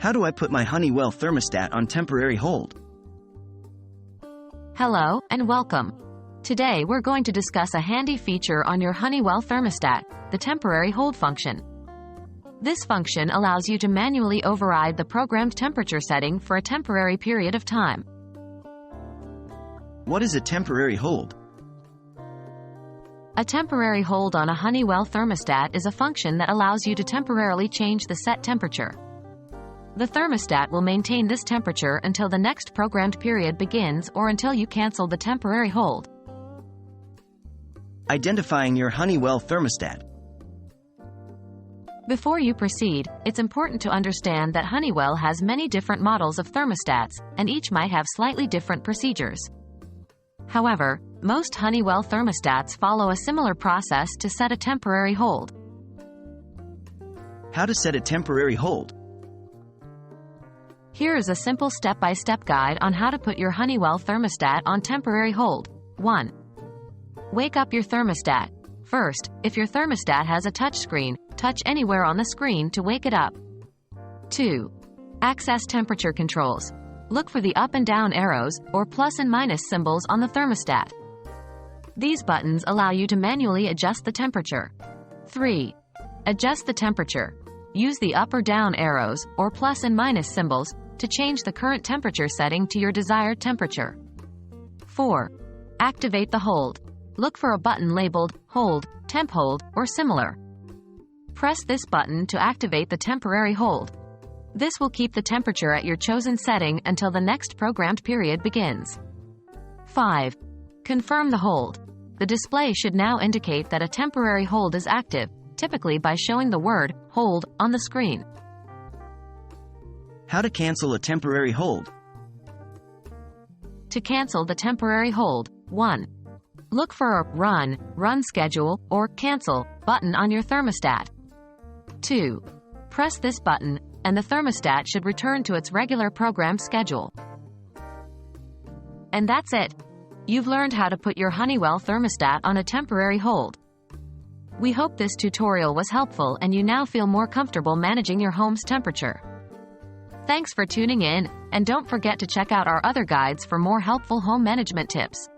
How do I put my Honeywell thermostat on temporary hold? Hello, and welcome. Today we're going to discuss a handy feature on your Honeywell thermostat, the temporary hold function. This function allows you to manually override the programmed temperature setting for a temporary period of time. What is a temporary hold? A temporary hold on a Honeywell thermostat is a function that allows you to temporarily change the set temperature. The thermostat will maintain this temperature until the next programmed period begins or until you cancel the temporary hold. Identifying your Honeywell thermostat. Before you proceed, it's important to understand that Honeywell has many different models of thermostats, and each might have slightly different procedures. However, most Honeywell thermostats follow a similar process to set a temporary hold. How to set a temporary hold. Here is a simple step-by-step guide on how to put your Honeywell thermostat on temporary hold. 1. Wake up your thermostat. First, if your thermostat has a touchscreen, touch anywhere on the screen to wake it up. 2. Access temperature controls. Look for the up and down arrows, or plus and minus symbols on the thermostat. These buttons allow you to manually adjust the temperature. 3. Adjust the temperature. Use the up or down arrows, or plus and minus symbols, to change the current temperature setting to your desired temperature. 4. Activate the hold. Look for a button labeled Hold, Temp Hold, or similar. Press this button to activate the temporary hold. This will keep the temperature at your chosen setting until the next programmed period begins. 5. Confirm the hold. The display should now indicate that a temporary hold is active, typically by showing the word Hold on the screen. How to cancel a temporary hold. To cancel the temporary hold, 1. Look for a Run Schedule, or Cancel button on your thermostat. 2. Press this button, and the thermostat should return to its regular programmed schedule. And that's it. You've learned how to put your Honeywell thermostat on a temporary hold. We hope this tutorial was helpful and you now feel more comfortable managing your home's temperature. Thanks for tuning in, and don't forget to check out our other guides for more helpful home management tips.